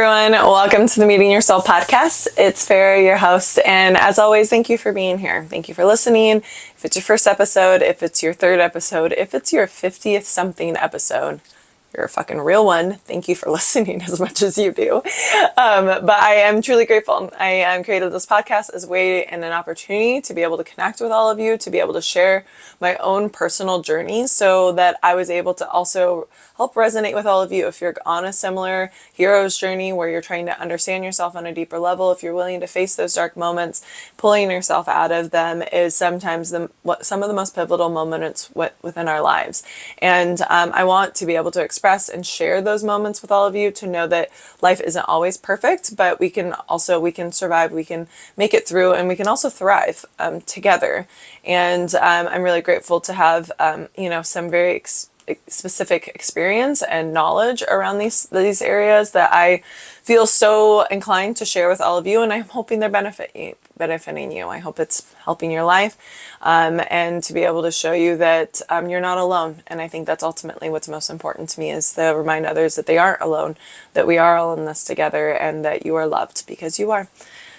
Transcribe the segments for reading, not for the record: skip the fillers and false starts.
everyone. Welcome to the Meeting Yourself podcast. It's Farah, your host. And as always, thank you for being here. Thank you for listening. If it's your first episode, if it's your third episode, if it's your 50th something episode, you're a fucking real one. Thank you for listening as much as you do. But I am truly grateful. I created this podcast as a way and an opportunity to be able to connect with all of you, to be able to share my own personal journey so that I was able to also help resonate with all of you. If you're on a similar hero's journey where you're trying to understand yourself on a deeper level, if you're willing to face those dark moments, pulling yourself out of them is sometimes some of the most pivotal moments within our lives. And I want to be able to express and share those moments with all of you, to know that life isn't always perfect, but we can survive, we can make it through, and we can also thrive together. And I'm really grateful to have some very specific experience and knowledge around these areas that I feel so inclined to share with all of you, and I'm hoping they're benefiting you. I hope it's helping your life, and to be able to show you that you're not alone. And I think that's ultimately what's most important to me, is to remind others that they aren't alone, that we are all in this together, and that you are loved because you are.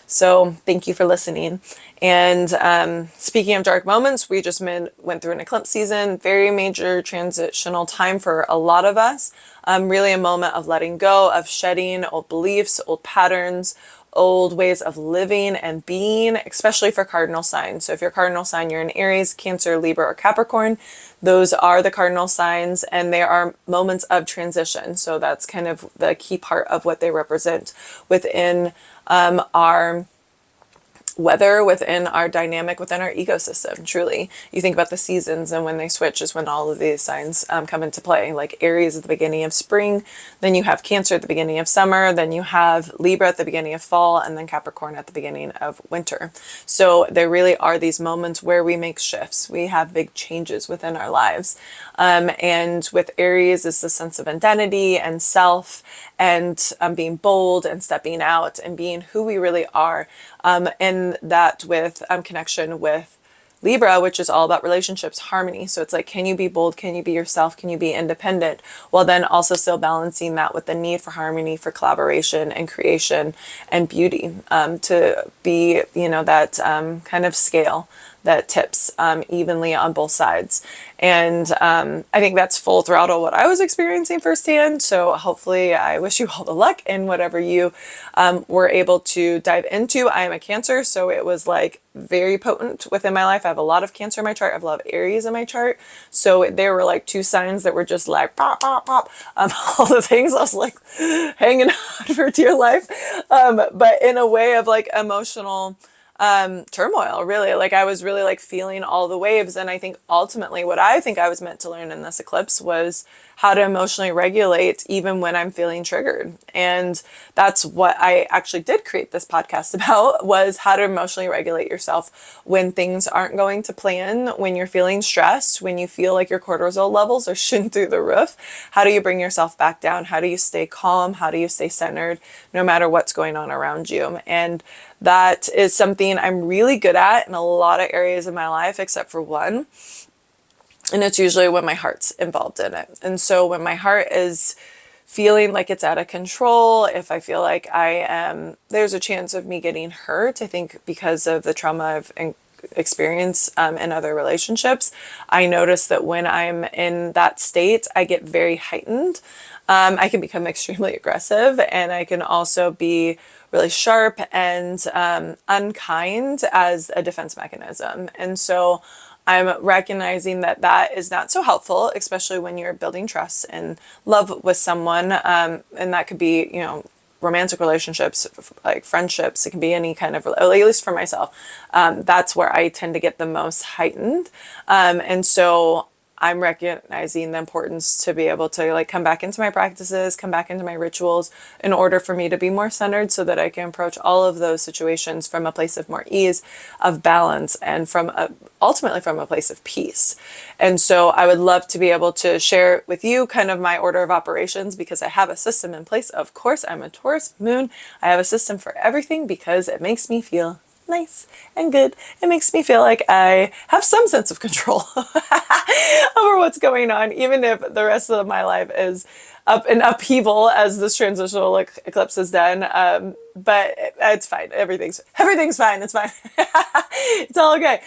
So thank you for listening. And speaking of dark moments, we just went through an eclipse season, very major transitional time for a lot of us. Really a moment of letting go, of shedding old beliefs, old patterns, old ways of living and being, especially for cardinal signs. So if you're cardinal sign, you're in Aries, Cancer, Libra, or Capricorn. Those are the cardinal signs, and they are moments of transition. So that's kind of the key part of what they represent within our weather, within our dynamic, within our ecosystem. Truly, you think about the seasons, and when they switch is when all of these signs come into play. Like Aries at the beginning of spring, then you have Cancer at the beginning of summer, then you have Libra at the beginning of fall, and then Capricorn at the beginning of winter. So there really are these moments where we make shifts, we have big changes within our lives. And with Aries is the sense of identity and self, and being bold and stepping out and being who we really are. And that with connection with Libra, which is all about relationships, harmony. So it's like, can you be bold? Can you be yourself? Can you be independent? While then also still balancing that with the need for harmony, for collaboration and creation and beauty, to be, that kind of scale that tips evenly on both sides. And I think that's full throttle what I was experiencing firsthand. So hopefully I wish you all the luck in whatever you were able to dive into. I am a Cancer, so it was like very potent within my life. I have a lot of Cancer in my chart. I have a lot of Aries in my chart. So there were like two signs that were just like pop, pop, pop. All the things I was like hanging on for dear life. But in a way of like emotional turmoil, really. Like I was really like feeling all the waves. And I think ultimately what I think I was meant to learn in this eclipse was how to emotionally regulate even when I'm feeling triggered. And that's what I actually did create this podcast about, was how to emotionally regulate yourself when things aren't going to plan, when you're feeling stressed, when you feel like your cortisol levels are shooting through the roof. How do you bring yourself back down? How do you stay calm? How do you stay centered no matter what's going on around you? And that is something I'm really good at in a lot of areas of my life, except for one. And it's usually when my heart's involved in it. And so when my heart is feeling like it's out of control, if I feel like there's a chance of me getting hurt, I think because of the trauma I've experienced in other relationships, I notice that when I'm in that state, I get very heightened. I can become extremely aggressive, and I can also be really sharp and unkind as a defense mechanism. And so I'm recognizing that that is not so helpful, especially when you're building trust and love with someone. And that could be, romantic relationships, like friendships. It can be any kind of, at least for myself, that's where I tend to get the most heightened. And so I'm recognizing the importance to be able to like come back into my practices, come back into my rituals in order for me to be more centered, so that I can approach all of those situations from a place of more ease, of balance, and ultimately from a place of peace. And so I would love to be able to share with you kind of my order of operations, because I have a system in place. Of course, I'm a Taurus moon. I have a system for everything because it makes me feel nice and good. It makes me feel like I have some sense of control over what's going on, even if the rest of my life is up in upheaval as this transitional eclipse is done. But it's fine. Everything's fine. It's fine. It's all okay.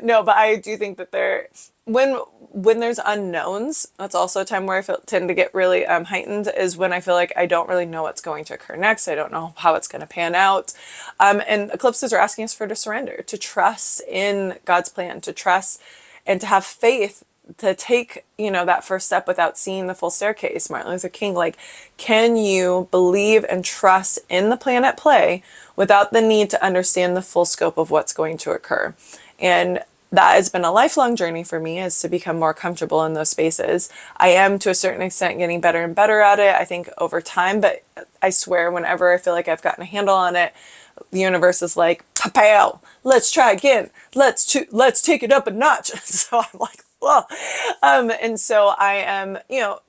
No, but I do think that when there's unknowns, that's also a time where tend to get really heightened, is when I feel like I don't really know what's going to occur next. I don't know how it's going to pan out. And eclipses are asking us to surrender, to trust in God's plan, to trust and to have faith, to take, that first step without seeing the full staircase. Martin Luther King, can you believe and trust in the plan at play without the need to understand the full scope of what's going to occur? And that has been a lifelong journey for me, is to become more comfortable in those spaces. I am, to a certain extent, getting better and better at it, I think, over time. But I swear, whenever I feel like I've gotten a handle on it, the universe is like, "Pow, let's try again. Let's take it up a notch." So I'm like, whoa. And so I am,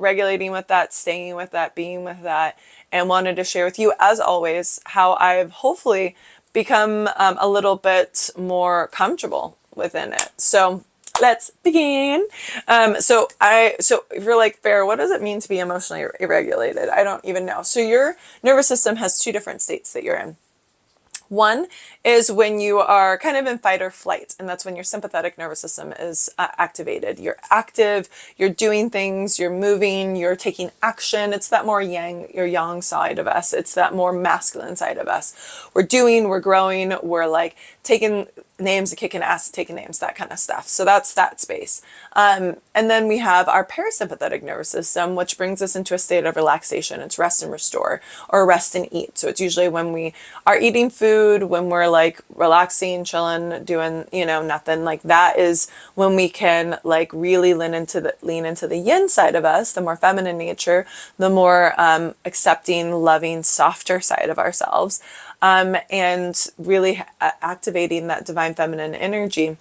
regulating with that, staying with that, being with that, and wanted to share with you, as always, how I've hopefully become a little bit more comfortable within it. So let's begin. So if you're like, Farrah, what does it mean to be emotionally irregulated? I don't even know. So your nervous system has two different states that you're in. One is when you are kind of in fight or flight, and that's when your sympathetic nervous system is activated. You're active, you're doing things, you're moving, you're taking action. It's that more yang side of us. It's that more masculine side of us. We're doing, we're growing, we're taking names, kicking ass, taking names, that kind of stuff. So that's that space. And then we have our parasympathetic nervous system, which brings us into a state of relaxation. It's rest and restore, or rest and eat. So it's usually when we are eating food, when we're relaxing, chilling, doing, nothing. That is when we can really lean into the yin side of us, the more feminine nature, the more accepting, loving, softer side of ourselves. And really activating that divine feminine energy.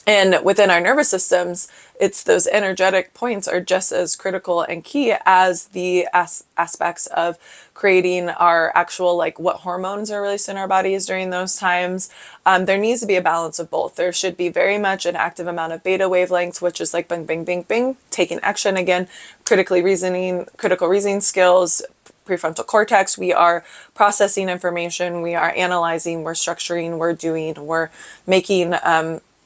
And within our nervous systems, it's those energetic points are just as critical and key as the aspects of creating our actual, what hormones are released in our bodies during those times. There needs to be a balance of both. There should be very much an active amount of beta wavelengths, which is bing, bing, bing, bing, taking action again, critical reasoning skills, prefrontal cortex. We are processing information, we are analyzing, we're structuring, we're doing, we're making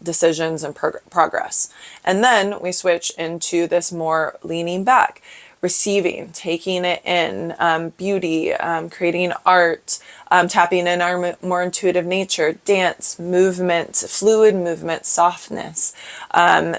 decisions and progress. And then we switch into this more leaning back, receiving, taking it in, beauty, creating art, tapping in our more intuitive nature, dance, movement, fluid movement, softness,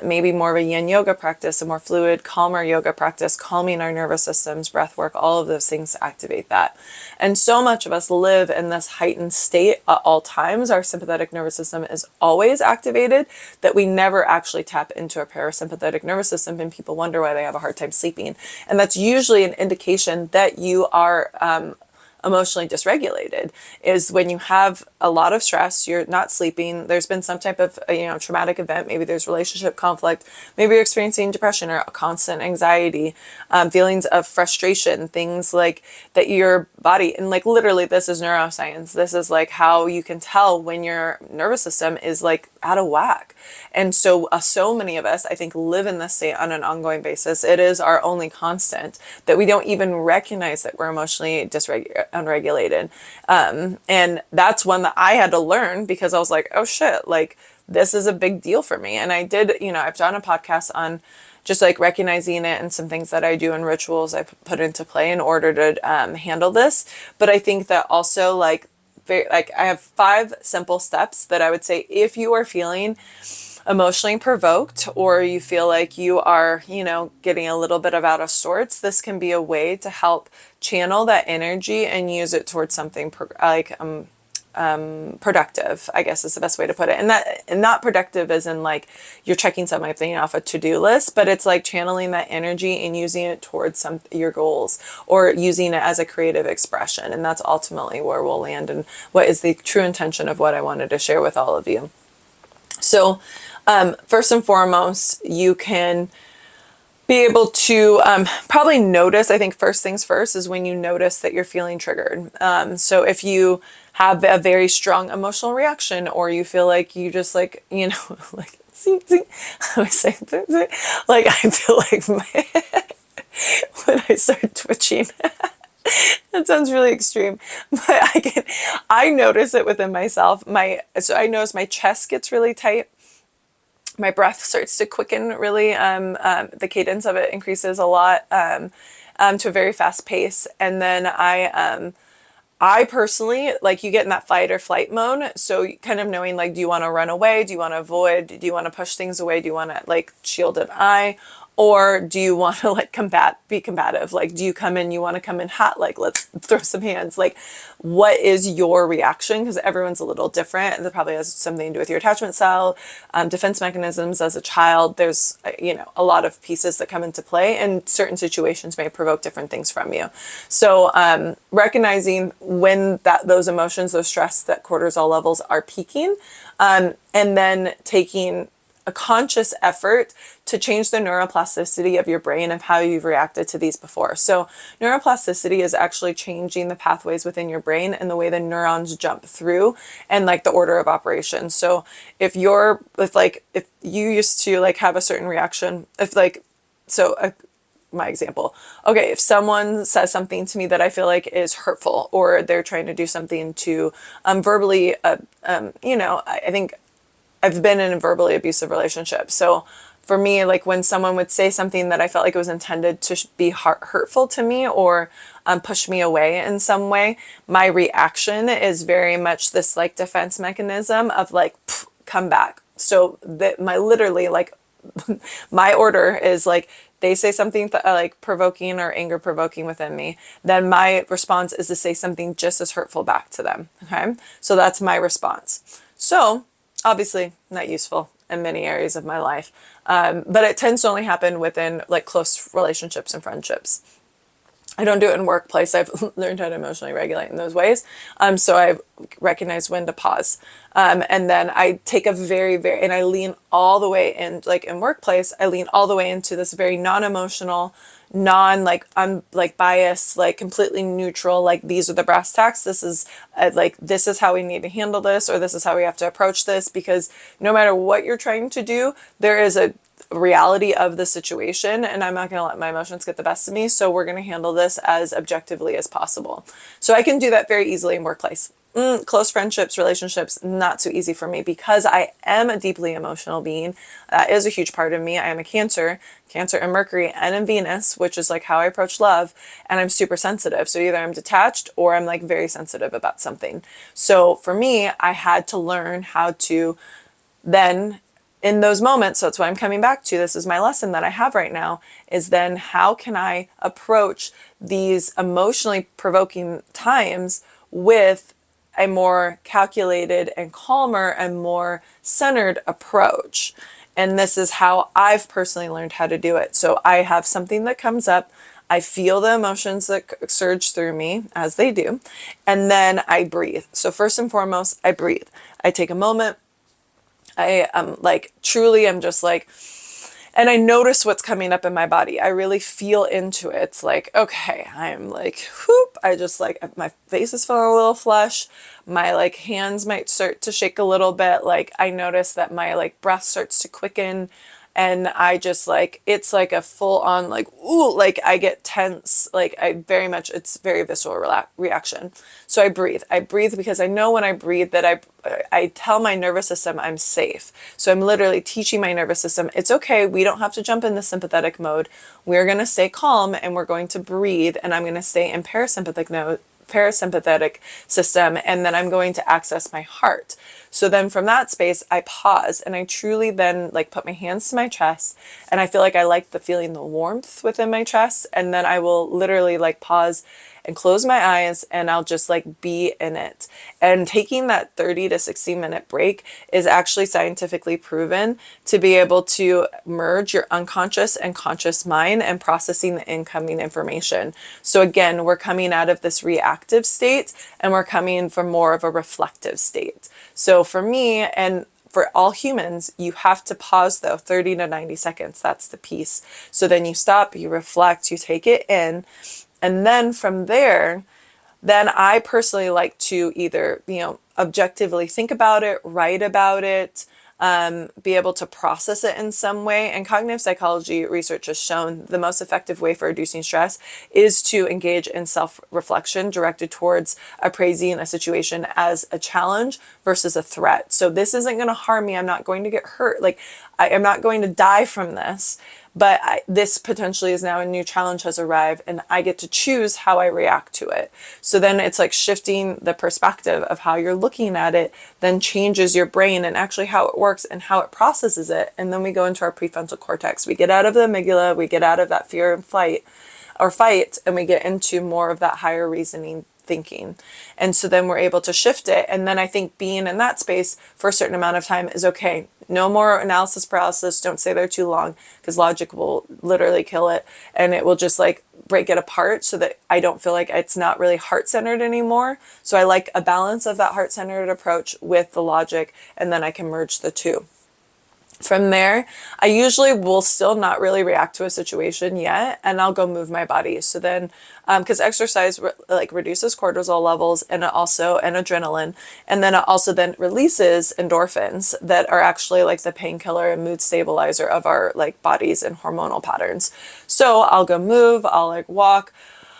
maybe more of a yin yoga practice, a more fluid, calmer yoga practice, calming our nervous systems, breath work, all of those things activate that. And so much of us live in this heightened state at all times. Our sympathetic nervous system is always activated, that we never actually tap into our parasympathetic nervous system, and people wonder why they have a hard time sleeping. And that's usually an indication that you are emotionally dysregulated, is when you have a lot of stress, you're not sleeping, there's been some type of traumatic event, maybe there's relationship conflict, maybe you're experiencing depression or constant anxiety, feelings of frustration, things like that your body, and literally this is neuroscience, this is how you can tell when your nervous system is out of whack. And so many of us, I think, live in this state on an ongoing basis. It is our only constant, that we don't even recognize that we're emotionally unregulated. And that's one that I had to learn, because I was like, oh shit, this is a big deal for me. And I did, I've done a podcast on just recognizing it, and some things that I do and rituals I put into play in order to handle this. But I think that also I have 5 simple steps that I would say, if you are feeling emotionally provoked, or you feel like you are, getting a little bit of out of sorts, this can be a way to help channel that energy and use it towards something productive, I guess is the best way to put it. And not productive as in you're checking something off a to-do list, but it's channeling that energy and using it towards your goals, or using it as a creative expression. And that's ultimately where we'll land, and what is the true intention of what I wanted to share with all of you. So first and foremost, you can be able to probably notice, I think first things first is when you notice that you're feeling triggered. So if you have a very strong emotional reaction, or you feel like you just like, you know, like, see, I was saying, like, I feel like when I start twitching, that sounds really extreme, but I notice it within myself. So I notice my chest gets really tight. My breath starts to quicken really. The cadence of it increases a lot, to a very fast pace. And then I personally, like, you get in that fight or flight mode. So kind of knowing, like, do you want to run away? Do you want to avoid? Do you want to push things away? Do you want to, like, shield an eye? Or do you want to, like, be combative? Like, do you come in, you want to come in hot? Like, let's throw some hands. Like, what is your reaction? Because everyone's a little different. And that probably has something to do with your attachment style, defense mechanisms as a child. There's, you know, a lot of pieces that come into play, and certain situations may provoke different things from you. So recognizing when those emotions, those stress, that cortisol levels are peaking, and then taking a conscious effort to change the neuroplasticity of your brain of how you've reacted to these before. So neuroplasticity is actually changing the pathways within your brain and the way the neurons jump through, and like the order of operations. So if you used to like have a certain reaction, my example. Okay, if someone says something to me that I feel like is hurtful, or they're trying to do something to verbally, I think I've been in a verbally abusive relationship. So for me, like when someone would say something that I felt like it was intended to be hurtful to me, or push me away in some way, my reaction is very much this like defense mechanism of like, come back. So that literally like my order is like, they say something like provoking or anger provoking within me, then my response is to say something just as hurtful back to them. Okay. So that's my response. So obviously not useful in many areas of my life. But it tends to only happen within like close relationships and friendships. I don't do it in workplace. I've learned how to emotionally regulate in those ways. So I recognize when to pause. And then I take a and I lean all the way in, like in workplace, I lean all the way into this very non-emotional, I'm like biased, like completely neutral, like these are the brass tacks. This is this is how we need to handle this, or this is how we have to approach this, because no matter what you're trying to do, there is a reality of the situation, and I'm not going to let my emotions get the best of me. So we're going to handle this as objectively as possible. So I can do that very easily in workplace. Close friendships, relationships, not so easy for me, because I am a deeply emotional being. That is a huge part of me. I am a Cancer in Mercury and in Venus, which is like how I approach love. And I'm super sensitive. So either I'm detached or I'm like very sensitive about something. So for me, I had to learn how to then in those moments, so that's what I'm coming back to. This is my lesson that I have right now, is then how can I approach these emotionally provoking times with a more calculated and calmer and more centered approach. And this is how I've personally learned how to do it. So I have something that comes up. I feel the emotions that surge through me, as they do. And then I breathe. So first and foremost, I breathe. I take a moment. I am like, truly, I'm just like, and I notice what's coming up in my body. I really feel into it. It's like, okay, I'm like, whoop. I just like, my face is feeling a little flush. My like hands might start to shake a little bit. Like I notice that my like breath starts to quicken. And I just like, it's like a full on like, ooh, like I get tense. Like it's very visceral reaction. So I breathe because I know when I breathe that I tell my nervous system I'm safe. So I'm literally teaching my nervous system, it's okay. We don't have to jump in the sympathetic mode. We're going to stay calm and we're going to breathe. And I'm going to stay in parasympathetic system, and then I'm going to access my heart. So then from that space, I pause and I truly then like put my hands to my chest, and I feel like I like the warmth within my chest. And then I will literally like pause and close my eyes, and I'll just like be in it. And taking that 30 to 60 minute break is actually scientifically proven to be able to merge your unconscious and conscious mind and processing the incoming information. So again, we're coming out of this reactive state and we're coming from more of a reflective state. So for me, and for all humans, you have to pause though, 30 to 90 seconds. That's the piece. So then you stop, you reflect, you take it in. And then from there, then I personally like to either, objectively think about it, write about it, be able to process it in some way. And cognitive psychology research has shown the most effective way for reducing stress is to engage in self-reflection directed towards appraising a situation as a challenge versus a threat. So this isn't going to harm me. I'm not going to get hurt. Like, I am not going to die from this. But this potentially is now a new challenge has arrived, and I get to choose how I react to it. So then it's like shifting the perspective of how you're looking at it, then changes your brain and actually how it works and how it processes it. And then we go into our prefrontal cortex. We get out of the amygdala, we get out of that fear and flight or fight, and we get into more of that higher reasoning thinking. And so then we're able to shift it. And then I think being in that space for a certain amount of time is okay. No more analysis paralysis. Don't stay there too long, because logic will literally kill it, and it will just like break it apart so that I don't feel like it's not really heart-centered anymore. So I like a balance of that heart-centered approach with the logic, and then I can merge the two. From there, I usually will still not really react to a situation yet, and I'll go move my body. So then, because exercise reduces cortisol levels and adrenaline, and then it also then releases endorphins that are actually like the painkiller and mood stabilizer of our like bodies and hormonal patterns. So I'll go move, I'll like walk,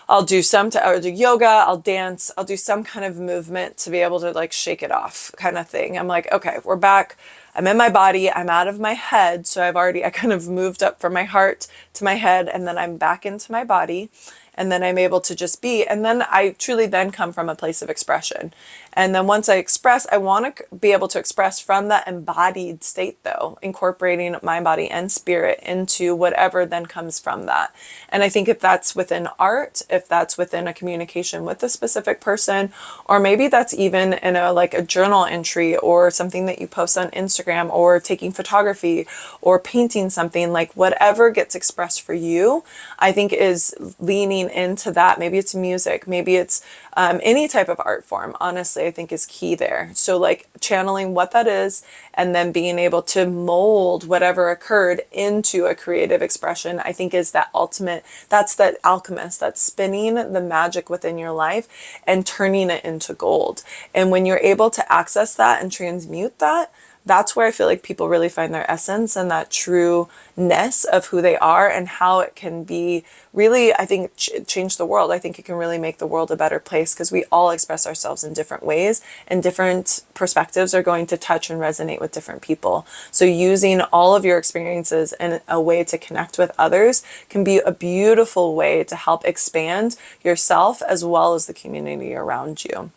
I'll do I'll do yoga, I'll dance, I'll do some kind of movement to be able to like shake it off kind of thing. I'm like, okay, we're back. I'm in my body, I'm out of my head. So I kind of moved up from my heart to my head, and then I'm back into my body. And then I'm able to just be, and then I truly then come from a place of expression. And then once I express, I want to be able to express from that embodied state though, incorporating my body and spirit into whatever then comes from that. And I think if that's within art, if that's within a communication with a specific person, or maybe that's even in a journal entry or something that you post on Instagram, or taking photography or painting something, like whatever gets expressed for you, I think is leaning into that. Maybe it's music, maybe it's any type of art form, honestly, I think is key there. So like channeling what that is, and then being able to mold whatever occurred into a creative expression, I think is that ultimate, that's that alchemist, that's spinning the magic within your life and turning it into gold. And when you're able to access that and transmute that, that's where I feel like people really find their essence and that trueness of who they are, and how it can be really, I think, change the world. I think it can really make the world a better place, because we all express ourselves in different ways, and different perspectives are going to touch and resonate with different people. So using all of your experiences in a way to connect with others can be a beautiful way to help expand yourself as well as the community around you.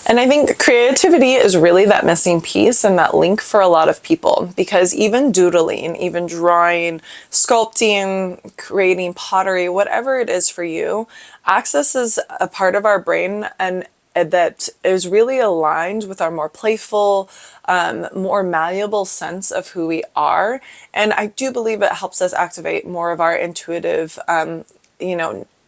And I think creativity is really that missing piece and that link for a lot of people, because even doodling, even drawing, sculpting, creating pottery, whatever it is for you, accesses a part of our brain and that is really aligned with our more playful, more malleable sense of who we are. And I do believe it helps us activate more of our intuitive,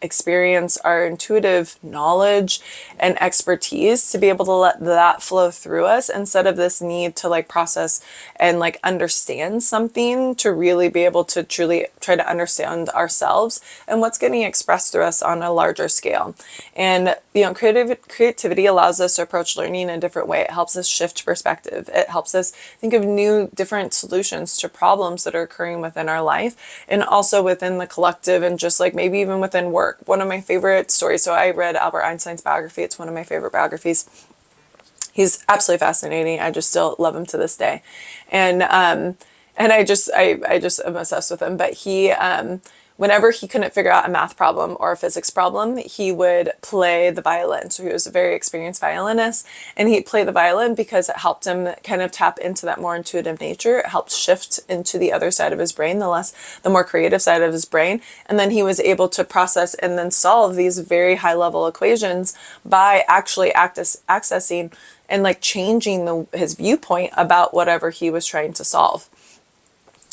experience, our intuitive knowledge and expertise, to be able to let that flow through us, instead of this need to like process and like understand something, to really be able to truly try to understand ourselves and what's getting expressed through us on a larger scale. And creativity allows us to approach learning in a different way. It helps us shift perspective. It helps us think of new, different solutions to problems that are occurring within our life, and also within the collective, and just like maybe even within work. One of my favorite stories, so I read Albert Einstein's biography. It's one of my favorite biographies. He's absolutely fascinating. I just still love him to this day. And I just am obsessed with him. But he, whenever he couldn't figure out a math problem or a physics problem, he would play the violin. So he was a very experienced violinist, and he'd play the violin because it helped him kind of tap into that more intuitive nature. It helped shift into the other side of his brain, the more creative side of his brain. And then he was able to process and then solve these very high level equations by actually accessing and like changing his viewpoint about whatever he was trying to solve.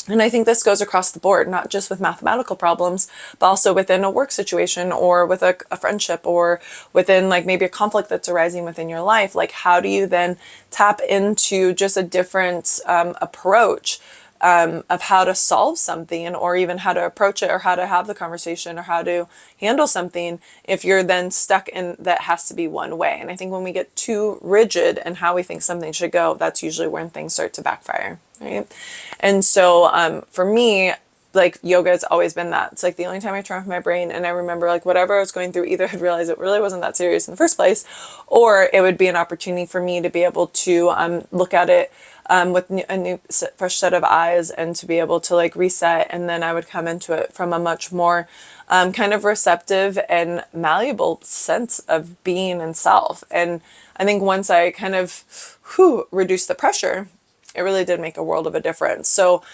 And I think this goes across the board, not just with mathematical problems, but also within a work situation, or with a friendship, or within like maybe a conflict that's arising within your life. Like, how do you then tap into just a different approach of how to solve something, or even how to approach it, or how to have the conversation, or how to handle something, if you're then stuck in that has to be one way. And I think when we get too rigid in how we think something should go, that's usually when things start to backfire, right? And so for me, like, yoga has always been that. It's like the only time I turn off my brain, and I remember, like, whatever I was going through, either I'd realized it really wasn't that serious in the first place, or it would be an opportunity for me to be able to look at it with a new fresh set of eyes, and to be able to, like, reset. And then I would come into it from a much more kind of receptive and malleable sense of being and self. And I think once I kind of reduced the pressure, it really did make a world of a difference. So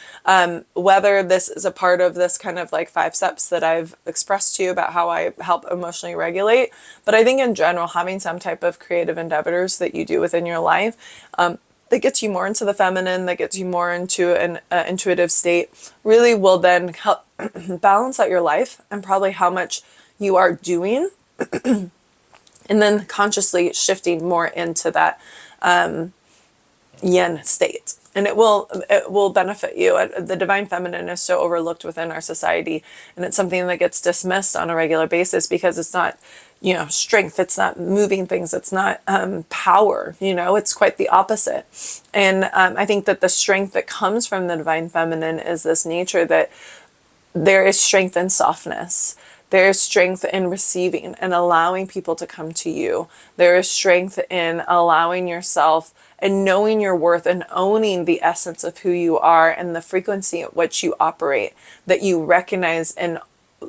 whether this is a part of this kind of like 5 steps that I've expressed to you about how I help emotionally regulate, but I think in general, having some type of creative endeavors that you do within your life that gets you more into the feminine, that gets you more into an intuitive state, really will then help balance out your life, and probably how much you are doing, and then consciously shifting more into that yin state. And it will benefit you. The divine feminine is so overlooked within our society, and it's something that gets dismissed on a regular basis because it's not, strength, it's not moving things, it's not power, it's quite the opposite. And I think that the strength that comes from the divine feminine is this nature that there is strength in softness. There is strength in receiving and allowing people to come to you. There is strength in allowing yourself and knowing your worth and owning the essence of who you are and the frequency at which you operate, that you recognize and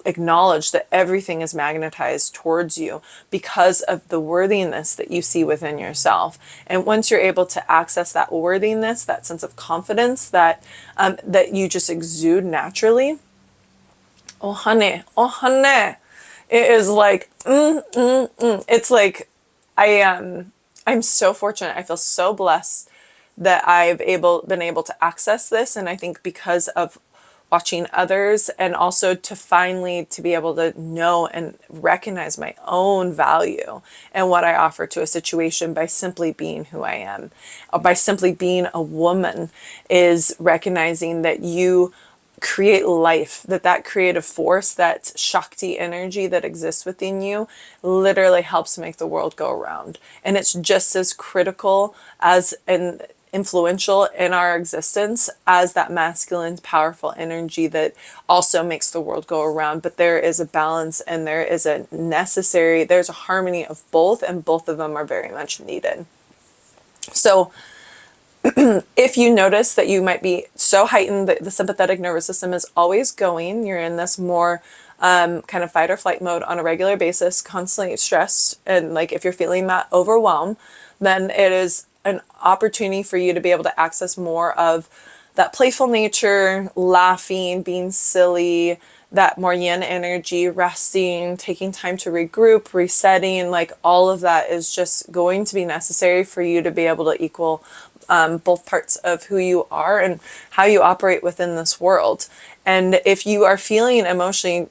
acknowledge that everything is magnetized towards you because of the worthiness that you see within yourself. And once you're able to access that worthiness, that sense of confidence that that you just exude naturally, oh honey, it is like, it's like, I'm so fortunate. I feel so blessed that I've been able to access this. And I think because of watching others, and also to finally to be able to know and recognize my own value and what I offer to a situation by simply being who I am, or by simply being a woman, is recognizing that you create life, that creative force, that Shakti energy that exists within you literally helps make the world go around. And it's just as critical as an influential in our existence as that masculine, powerful energy that also makes the world go around. But there is a balance, and there's a harmony of both, and both of them are very much needed. So if you notice that you might be so heightened that the sympathetic nervous system is always going, you're in this more kind of fight or flight mode on a regular basis, constantly stressed, and like if you're feeling that overwhelm, then it is an opportunity for you to be able to access more of that playful nature, laughing, being silly, that more yin energy, resting, taking time to regroup, resetting. Like, all of that is just going to be necessary for you to be able to equal both parts of who you are and how you operate within this world. And if you are feeling emotionally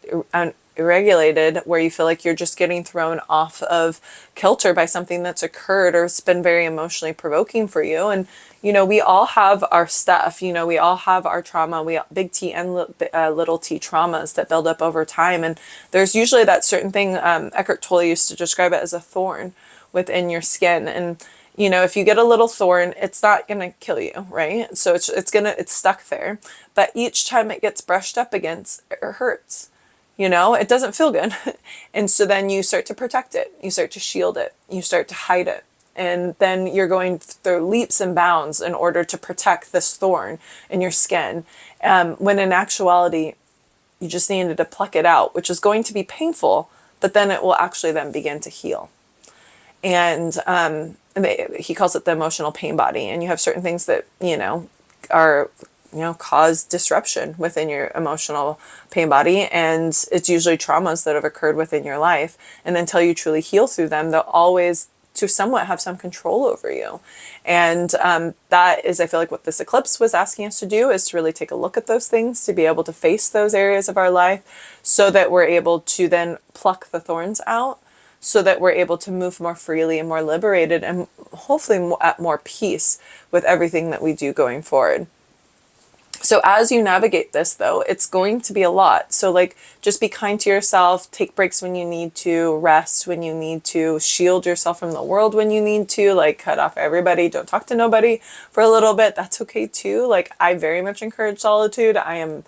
irregulated, where you feel like you're just getting thrown off of kilter by something that's occurred, or it's been very emotionally provoking for you, and we all have our stuff, we all have our trauma, big T and little t traumas that build up over time. And there's usually that certain thing, Eckhart Tolle used to describe it as a thorn within your skin. And if you get a little thorn, it's not going to kill you, right? So it's stuck there. But each time it gets brushed up against, it hurts. It doesn't feel good. And so then you start to protect it. You start to shield it. You start to hide it. And then you're going through leaps and bounds in order to protect this thorn in your skin. When in actuality, you just needed to pluck it out, which is going to be painful, but then it will actually then begin to heal. And he calls it the emotional pain body. And you have certain things that, are, cause disruption within your emotional pain body. And it's usually traumas that have occurred within your life. And until you truly heal through them, they'll always to somewhat have some control over you. And that is, I feel like, what this eclipse was asking us to do, is to really take a look at those things, to be able to face those areas of our life, so that we're able to then pluck the thorns out, so that we're able to move more freely and more liberated, and hopefully at more peace with everything that we do going forward. So as you navigate this, though, it's going to be a lot. So like, just be kind to yourself, take breaks when you need to, rest when you need to, shield yourself from the world when you need to, like cut off everybody, don't talk to nobody for a little bit. That's okay too. Like, I very much encourage solitude. I am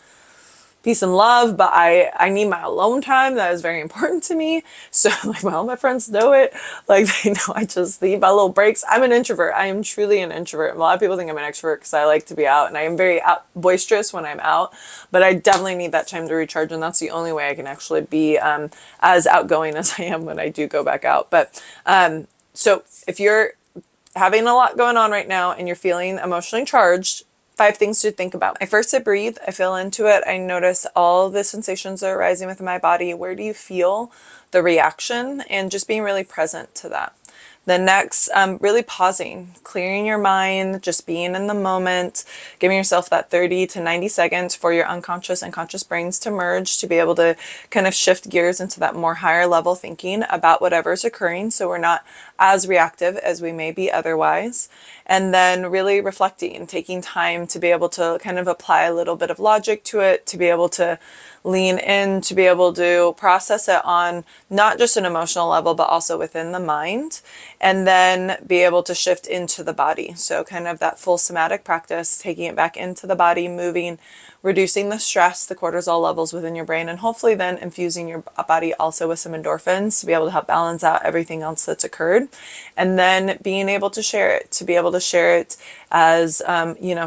peace and love, but I need my alone time. That is very important to me. So like, all my friends know it. Like, they know I just need my little breaks. I'm an introvert. I am truly an introvert. A lot of people think I'm an extrovert because I like to be out, and I am very boisterous when I'm out, but I definitely need that time to recharge, and that's the only way I can actually be as outgoing as I am when I do go back out. But so if you're having a lot going on right now and you're feeling emotionally charged, 5 things to think about. I breathe. I feel into it. I notice all the sensations that are rising within my body. Where do you feel the reaction? And just being really present to that. The next, really pausing, clearing your mind, just being in the moment, giving yourself that 30 to 90 seconds for your unconscious and conscious brains to merge, to be able to kind of shift gears into that more higher level thinking about whatever's occurring, so we're not as reactive as we may be otherwise. And then really reflecting, taking time to be able to kind of apply a little bit of logic to it, to be able to lean in, to be able to process it on not just an emotional level, but also within the mind, and then be able to shift into the body. So kind of that full somatic practice, taking it back into the body, moving, reducing the stress, the cortisol levels within your brain, and hopefully then infusing your body also with some endorphins to be able to help balance out everything else that's occurred. And then being able to share it, to be able to share it as,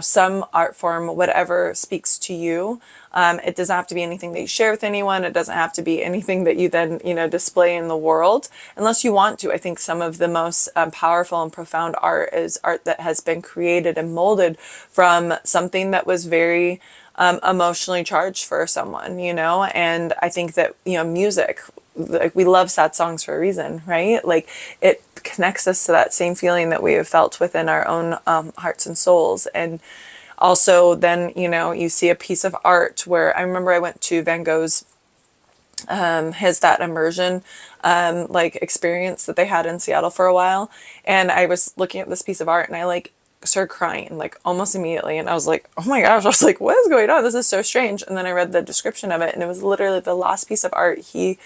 some art form, whatever speaks to you. It doesn't have to be anything that you share with anyone. It doesn't have to be anything that you then, display in the world, unless you want to. I think some of the most powerful and profound art is art that has been created and molded from something that was very emotionally charged for someone, and I think that, music, like, we love sad songs for a reason, right? Like, it connects us to that same feeling that we have felt within our own hearts and souls. And also then, you see a piece of art where I remember I went to Van Gogh's, that immersion, experience that they had in Seattle for a while. And I was looking at this piece of art and I started crying almost immediately. And I was like, oh my gosh, I was like, what is going on? This is so strange. And then I read the description of it, and it was literally the last piece of art he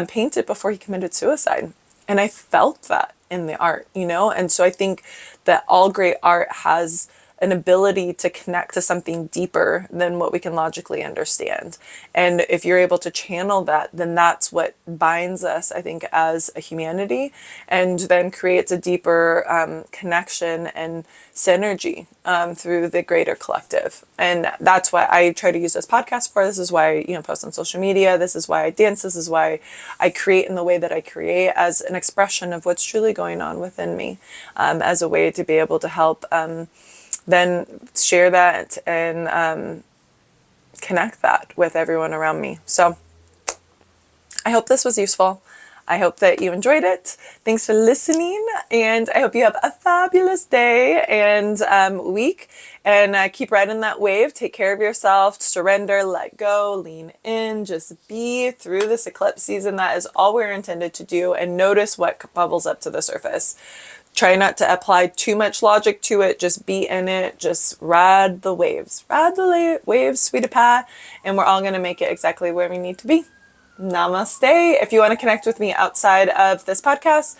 painted before he committed suicide. And I felt that in the art, And so I think that all great art has an ability to connect to something deeper than what we can logically understand. And if you're able to channel that, then that's what binds us, I think, as a humanity, and then creates a deeper connection and synergy through the greater collective. And that's what I try to use this podcast for. This is why I post on social media. This is why I dance. This is why I create in the way that I create, as an expression of what's truly going on within me, as a way to be able to help then share that and connect that with everyone around me. So I hope this was useful. I hope that you enjoyed it. Thanks for listening, and I hope you have a fabulous day and week, and keep riding that wave. Take care of yourself, surrender, let go, lean in, just be through this eclipse season. That is all we're intended to do, and notice what bubbles up to the surface. Try not to apply too much logic to it. Just be in it. Just ride the waves. Ride the waves, sweetie pie. And we're all going to make it exactly where we need to be. Namaste. If you want to connect with me outside of this podcast,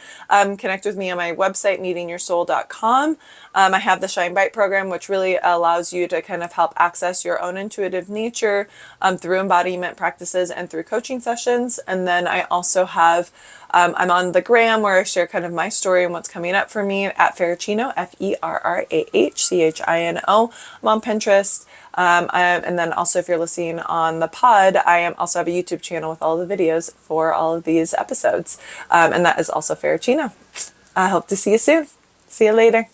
connect with me on my website, meetingyoursoul.com. I have the Shine Bright program, which really allows you to kind of help access your own intuitive nature through embodiment practices and through coaching sessions. And then I also have, I'm on the gram, where I share kind of my story and what's coming up for me at Ferrachino, FERRAHCHINO. I'm on Pinterest. And then also, if you're listening on the pod, I also have a YouTube channel with all the videos for all of these episodes. And that is also Ferrachino. I hope to see you soon. See you later.